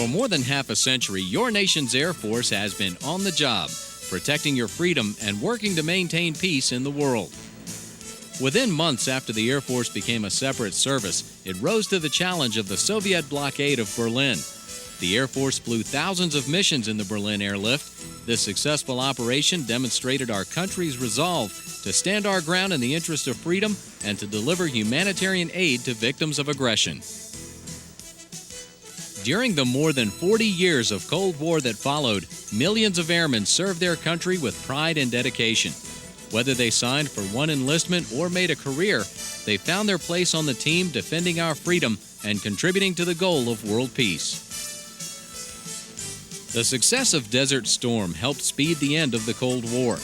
For more than half a century, your nation's Air Force has been on the job, protecting your freedom and working to maintain peace in the world. Within months after the Air Force became a separate service, it rose to the challenge of the Soviet blockade of Berlin. The Air Force flew thousands of missions in the Berlin airlift. This successful operation demonstrated our country's resolve to stand our ground in the interest of freedom and to deliver humanitarian aid to victims of aggression. During the more than 40 years of Cold War that followed, millions of airmen served their country with pride and dedication. Whether they signed for one enlistment or made a career, they found their place on the team defending our freedom and contributing to the goal of world peace. The success of Desert Storm helped speed the end of the Cold War.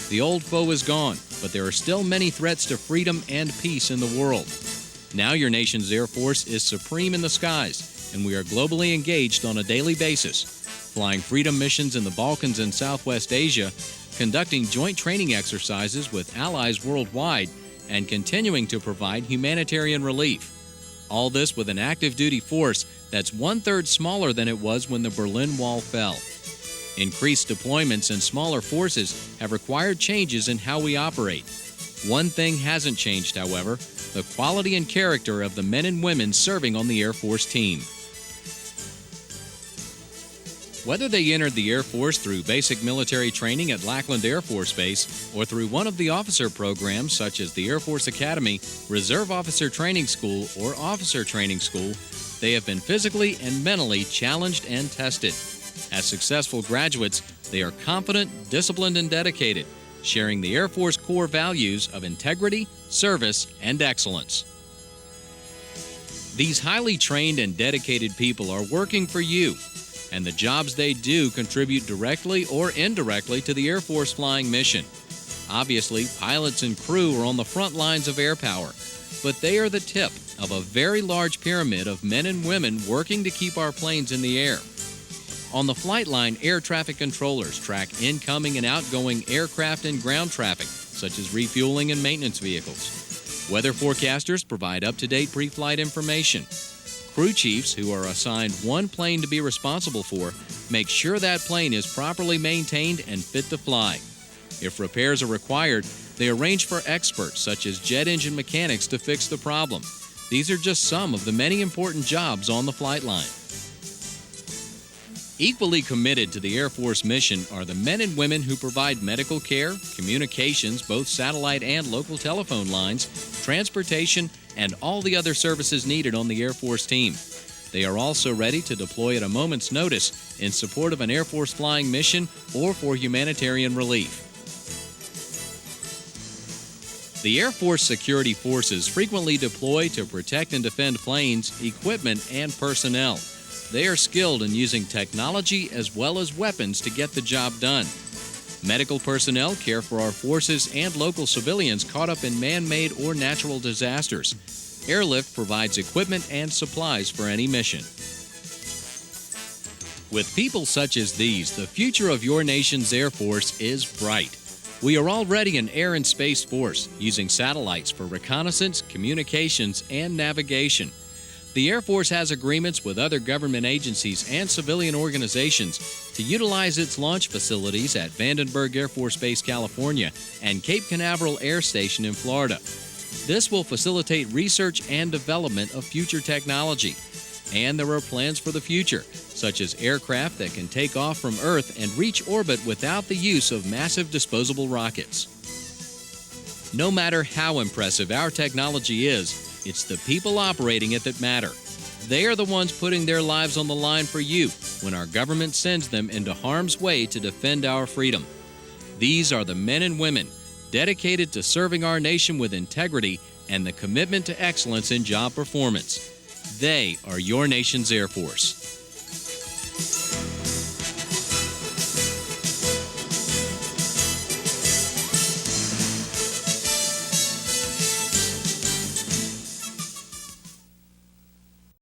The old foe is gone, but there are still many threats to freedom and peace in the world. Now your nation's Air Force is supreme in the skies, and we are globally engaged on a daily basis, flying freedom missions in the Balkans and Southwest Asia, conducting joint training exercises with allies worldwide, and continuing to provide humanitarian relief. All this with an active duty force that's 1/3 smaller than it was when the Berlin Wall fell. Increased deployments and smaller forces have required changes in how we operate. One thing hasn't changed, however: the quality and character of the men and women serving on the Air Force team. Whether they entered the Air Force through basic military training at Lackland Air Force Base or through one of the officer programs such as the Air Force Academy, Reserve Officer Training School, or Officer Training School, they have been physically and mentally challenged and tested. As successful graduates, they are confident, disciplined, and dedicated, sharing the Air Force core values of integrity, service, and excellence. These highly trained and dedicated people are working for you, and the jobs they do contribute directly or indirectly to the Air Force flying mission. Obviously, pilots and crew are on the front lines of air power, but they are the tip of a very large pyramid of men and women working to keep our planes in the air. On the flight line, air traffic controllers track incoming and outgoing aircraft and ground traffic, such as refueling and maintenance vehicles. Weather forecasters provide up-to-date pre-flight information. Crew chiefs, who are assigned one plane to be responsible for, make sure that plane is properly maintained and fit to fly. If repairs are required, they arrange for experts such as jet engine mechanics to fix the problem. These are just some of the many important jobs on the flight line. Equally committed to the Air Force mission are the men and women who provide medical care, communications, both satellite and local telephone lines, transportation, and all the other services needed on the Air Force team. They are also ready to deploy at a moment's notice in support of an Air Force flying mission or for humanitarian relief. The Air Force security forces frequently deploy to protect and defend planes, equipment, and personnel. They are skilled in using technology as well as weapons to get the job done. Medical personnel care for our forces and local civilians caught up in man-made or natural disasters. Airlift provides equipment and supplies for any mission. With people such as these, the future of your nation's Air Force is bright. We are already an air and space force, using satellites for reconnaissance, communications, and navigation. The Air Force has agreements with other government agencies and civilian organizations to utilize its launch facilities at Vandenberg Air Force Base, California, and Cape Canaveral Air Station in Florida. This will facilitate research and development of future technology. And there are plans for the future, such as aircraft that can take off from Earth and reach orbit without the use of massive disposable rockets. No matter how impressive our technology is, it's the people operating it that matter. They are the ones putting their lives on the line for you when our government sends them into harm's way to defend our freedom. These are the men and women dedicated to serving our nation with integrity and the commitment to excellence in job performance. They are your nation's Air Force.